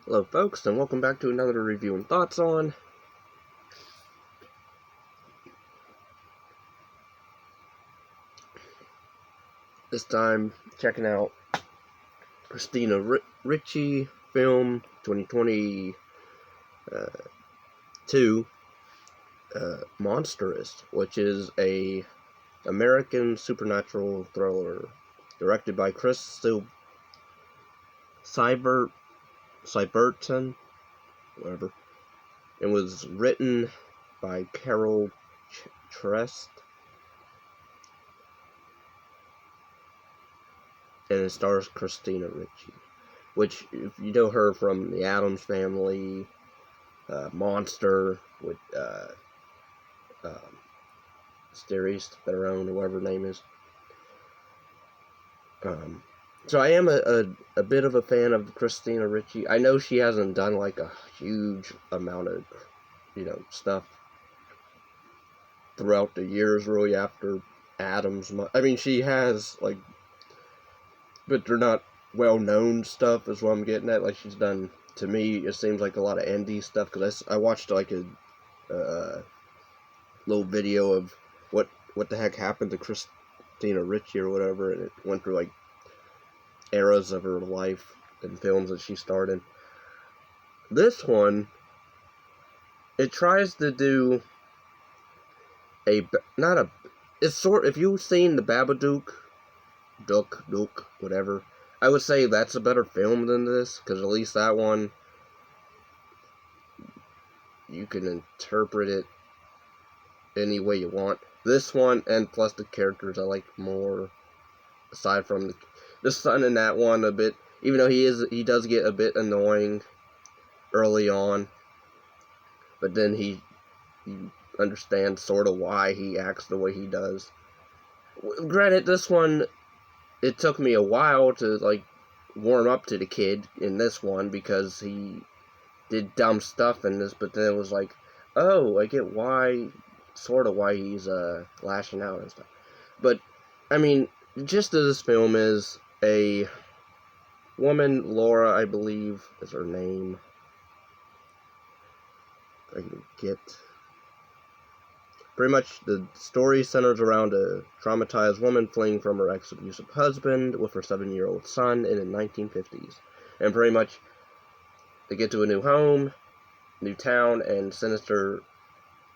Hello folks, and welcome back to another review and thoughts on this time checking out Christina Ricci film 2022 Monstrous, which is a American supernatural thriller directed by Chrest Sivertson, whatever. It was written by Chrest, and it stars Christina Ricci, which, if you know her from the Addams Family, Monster, with Steris, their own, whoever her name is. So I am a bit of a fan of Christina Ricci. I know she hasn't done like a huge amount of, stuff throughout the years, really, after Addams. I mean, she has, like, but they're not well-known stuff, is what I'm getting at. Like, she's done, to me, it seems like a lot of indie stuff, because I watched, like, a little video of what the heck happened to Christina Ricci or whatever, and it went through, like, eras of her life and films that she starred in. This one, it tries to do if you've seen the Babadook, Duke, whatever, I would say that's a better film than this, because at least that one, you can interpret it any way you want. This one, and plus the characters, I like more, aside from the son in that one a bit, even though he does get a bit annoying early on, but then you understand sort of why he acts the way he does. Granted, this one, it took me a while to, like, warm up to the kid in this one, because he did dumb stuff in this, but then it was like, oh, I get sort of why he's lashing out and stuff. But, I mean, the gist of this film is a woman, Laura, I believe, is her name. I can get... Pretty much, the story centers around a traumatized woman fleeing from her ex-abusive husband with her 7-year-old son in the 1950s. And pretty much, they get to a new home, new town, and sinister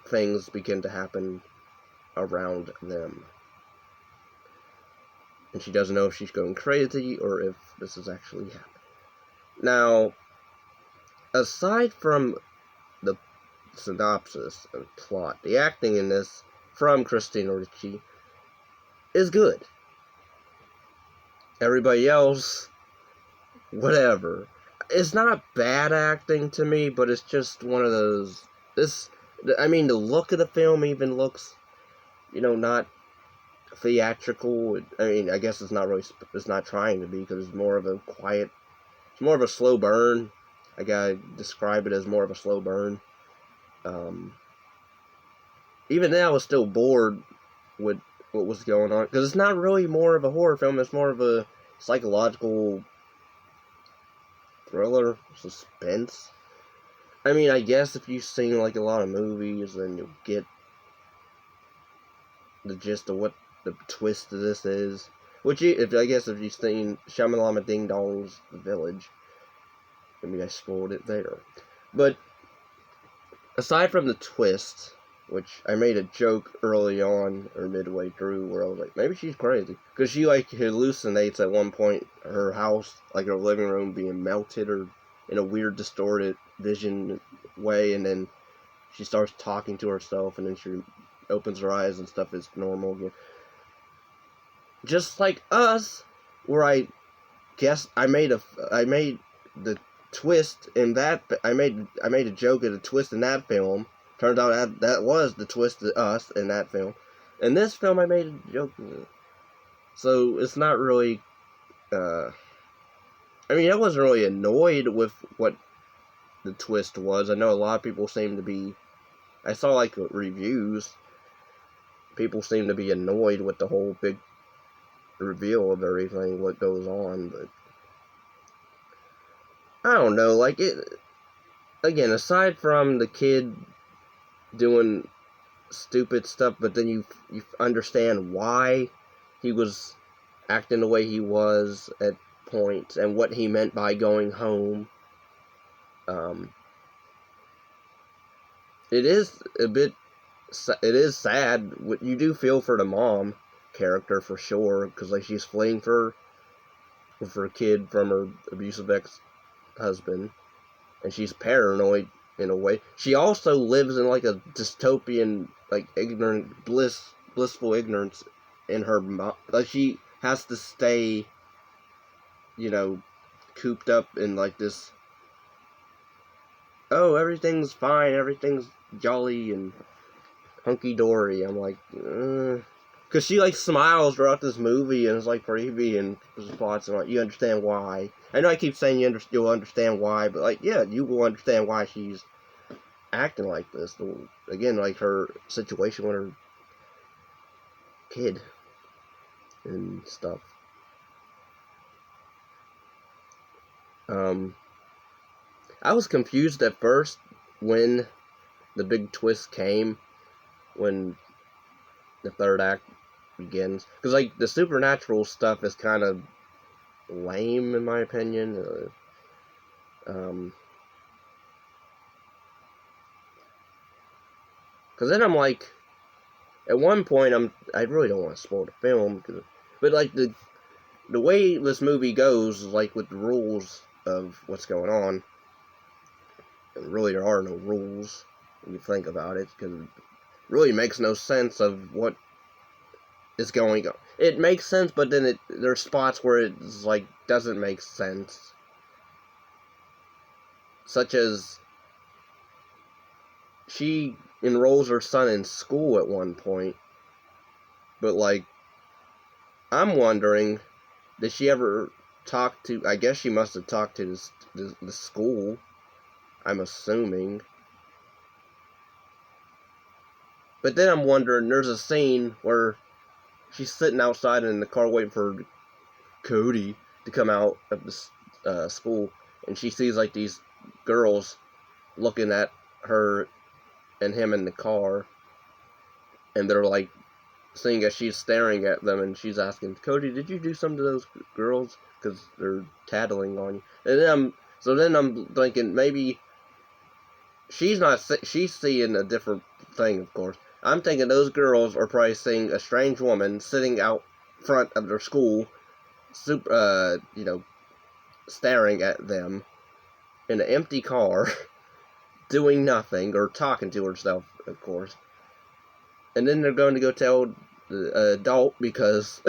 things begin to happen around them. And she doesn't know if she's going crazy or if this is actually happening. Now, aside from the synopsis and plot, the acting in this from Christina Ricci is good. Everybody else, whatever. It's not bad acting to me, but it's just one of those. The look of the film even looks, not theatrical. I mean, I guess it's not trying to be, because it's more of a quiet, it's more of a slow burn. I gotta describe it as more of a slow burn. Even then, I was still bored with what was going on, because it's not really more of a horror film, it's more of a psychological thriller, suspense. I mean, I guess if you've seen, like, a lot of movies, then you'll get the gist of what the twist of this is. Which, if you've seen Shamalama Ding Dong's The Village, I mean, I spoiled it there. But, aside from the twist, which I made a joke early on, or midway through, where I was like, maybe she's crazy. Because she, like, hallucinates at one point her house, like her living room, being melted, or in a weird, distorted vision way, and then she starts talking to herself, and then she opens her eyes and stuff is normal again. Just like Us, where I guess I made the twist in that, I made a joke at a twist in that film. Turns out that was the twist of Us in that film. In this film, I made a joke. So it's not really, I wasn't really annoyed with what the twist was. I know a lot of people seem to be, I saw, like, reviews, people seem to be annoyed with the whole big reveal of everything, what goes on, but I don't know, like, it, again, aside from the kid doing stupid stuff, but then you understand why he was acting the way he was at points, and what he meant by going home. It is a bit, it is sad. You do feel for the mom character for sure, because like she's fleeing for a kid from her abusive ex-husband, and she's paranoid in a way. She also lives in like a dystopian, like ignorant blissful ignorance in her mind. Like she has to stay, you know, cooped up in like this. Oh, everything's fine, everything's jolly and hunky dory. I'm like, because she like smiles throughout this movie and it's like creepy and spots and like you understand why. I know I keep saying you'll understand why, but like yeah, you will understand why she's acting like this. Again, like her situation with her kid and stuff. I was confused at first when the big twist came, when the third act begins, because like the supernatural stuff is kind of lame in my opinion. Because then I'm like, at one point I really don't want to spoil the film, but like the way this movie goes, like with the rules of what's going on, and really there are no rules when you think about it, because it really makes no sense of what is going on. It makes sense, but then there's spots where it's like doesn't make sense, such as she enrolls her son in school at one point, but like I'm wondering, did she ever talk to? I guess she must have talked to the school. I'm assuming. But then I'm wondering, there's a scene where she's sitting outside in the car waiting for Cody to come out of the school, and she sees like these girls looking at her and him in the car, and they're like seeing as she's staring at them, and she's asking, Cody, did you do something to those girls? Because they're tattling on you. And then I'm thinking maybe she's seeing a different thing, of course. I'm thinking those girls are probably seeing a strange woman sitting out front of their school, staring at them in an empty car, doing nothing, or talking to herself, of course. And then they're going to go tell the adult because,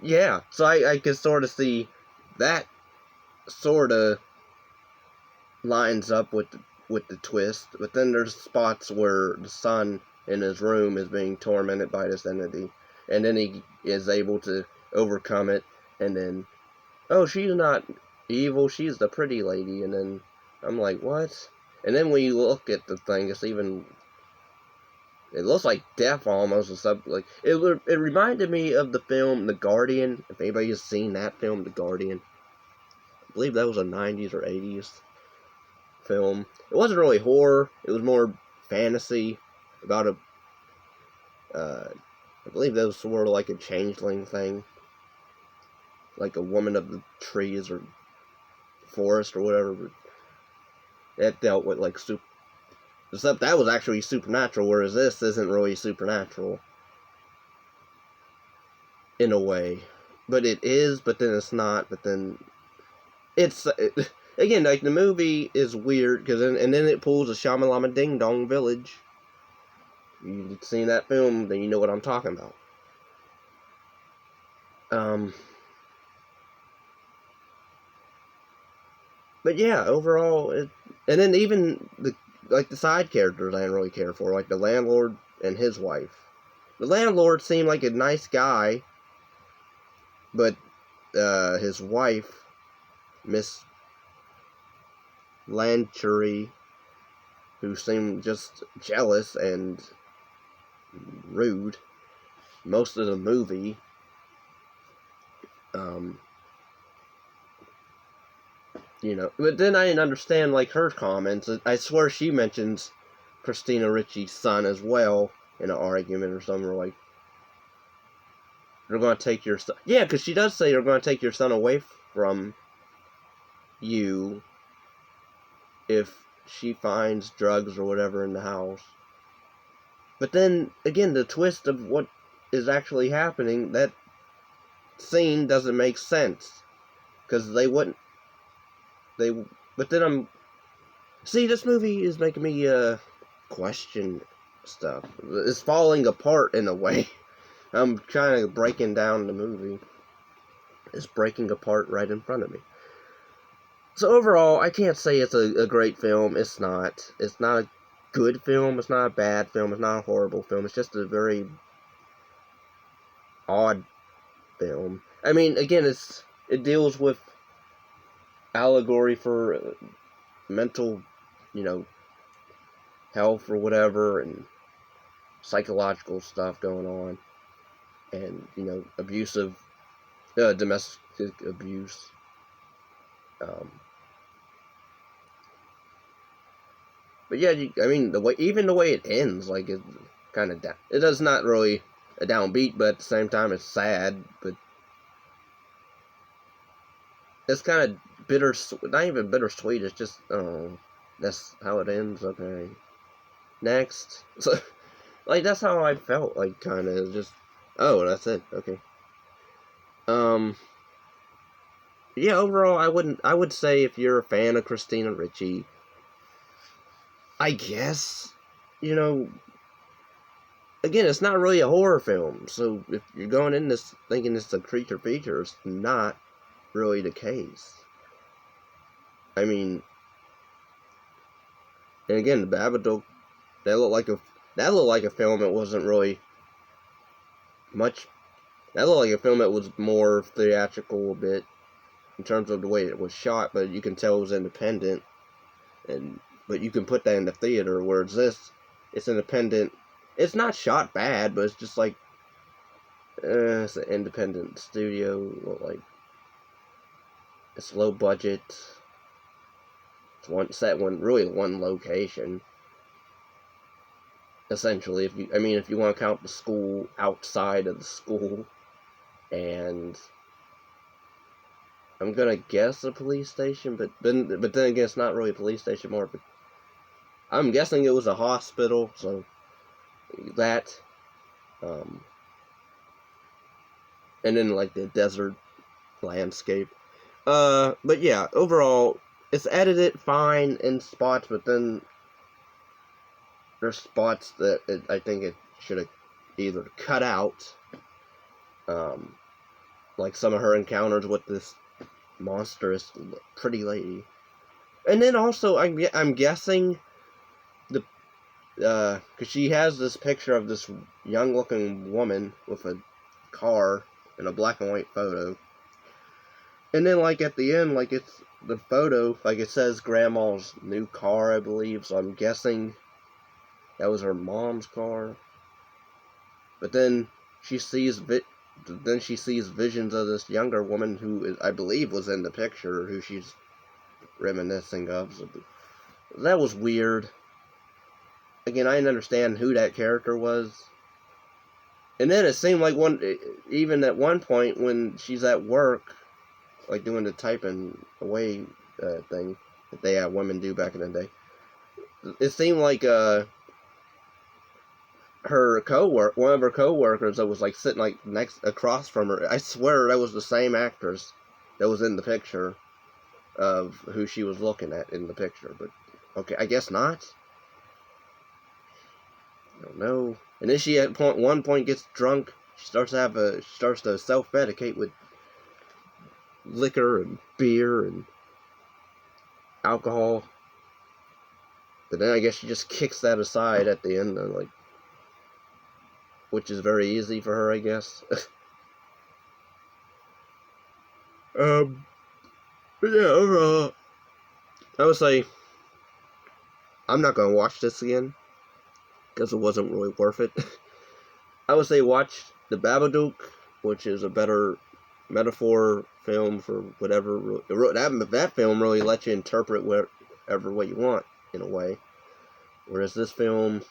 yeah. So I can sort of see that sort of lines up with the twist. But then there's spots where the son in his room is being tormented by this entity, and then he is able to overcome it, and then, oh, she's not evil, she's the pretty lady, and then I'm like, what? And then when you look at the thing, it looks like death almost, or something. Like it reminded me of the film The Guardian. If anybody has seen that film, The Guardian, I believe that was a 90s or 80s film. It wasn't really horror. It was more fantasy about I believe that was sort of like a changeling thing, like a woman of the trees or forest or whatever. But that dealt with like except that was actually supernatural, whereas this isn't really supernatural in a way. But it is, but then it's not, but then again, like the movie is weird, and then it pulls a Shamalama Ding Dong Village. You've seen that film, then you know what I'm talking about. But yeah, overall, and then even the side characters I didn't really care for, like the landlord and his wife. The landlord seemed like a nice guy, but his wife, Miss Lanchery, who seemed just jealous and rude most of the movie. But then I didn't understand, like, her comments. I swear she mentions Christina Ricci's son as well in an argument or something, like, they're going to take your son. Yeah, because she does say they're going to take your son away from you if she finds drugs or whatever in the house. But then, again, the twist of what is actually happening, that scene doesn't make sense. Because they wouldn't... But then See, this movie is making me, question stuff. It's falling apart in a way. I'm trying to breaking down the movie. It's breaking apart right in front of me. So overall, I can't say it's a great film. It's not. It's not a good film. It's not a bad film. It's not a horrible film. It's just a very odd film. I mean, again, it deals with allegory for mental, health or whatever, and psychological stuff going on, and abusive, domestic abuse. But yeah, I mean, even the way it ends, like, it's kind of down. It does not really a downbeat, but at the same time, it's sad. But it's kind of bittersweet. Not even bittersweet. It's just, oh, that's how it ends. Okay, next. So, like, that's how I felt. Like, kind of just, oh, that's it. Okay. Yeah. Overall, I would say if you're a fan of Christina Ricci, I guess, again, it's not really a horror film, so if you're going in this thinking it's a creature feature, it's not really the case. I mean, and again, the Babadook, that looked like a film that wasn't really much. That looked like a film that was more theatrical a bit in terms of the way it was shot, but you can tell it was independent, but you can put that in the theater. Whereas this, it's independent. It's not shot bad, but it's just like, it's an independent studio, like, it's low budget. It's really one location. Essentially, if you want to count the school outside of the school, and I'm gonna guess a police station, but then again, it's not really a police station more. But I'm guessing it was a hospital, so that, and then like the desert landscape. But yeah, overall, it's edited fine in spots, but then there's spots that I think it should have either cut out, like some of her encounters with this monstrous pretty lady, and then also I'm guessing because she has this picture of this young looking woman with a car in a black and white photo. And then, like, at the end, like, it's the photo, like, it says Grandma's new car, I believe, so I'm guessing that was her mom's car. But then she sees visions of this younger woman who I believe was in the picture, who she's reminiscing of. So that was weird. Again, I didn't understand who that character was. And then it seemed like even at one point when she's at work, like doing the typing away thing that they had women do back in the day, it seemed like one of her co-workers that was like sitting like across from her. I swear that was the same actress that was in the picture of who she was looking at in the picture. But okay, I guess not. I don't know. And then she at one point gets drunk. She starts to self-medicate with liquor and beer and alcohol. But then I guess she just kicks that aside at the end, like, which is very easy for her, I guess. But yeah, overall, I would say I'm not gonna watch this again because it wasn't really worth it. I would say watch The Babadook, which is a better metaphor film for whatever. That film really lets you interpret whatever way you want, in a way. Whereas this film,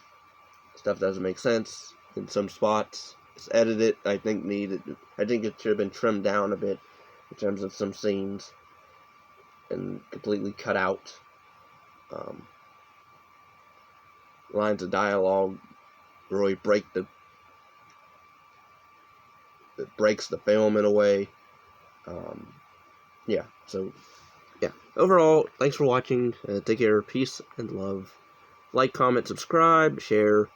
stuff doesn't make sense in some spots. It's edited, I think it should have been trimmed down a bit in terms of some scenes and completely cut out. Lines of dialogue really breaks the film in a way. Yeah, so, yeah. Overall, thanks for watching. Take care, peace, and love. Like, comment, subscribe, share.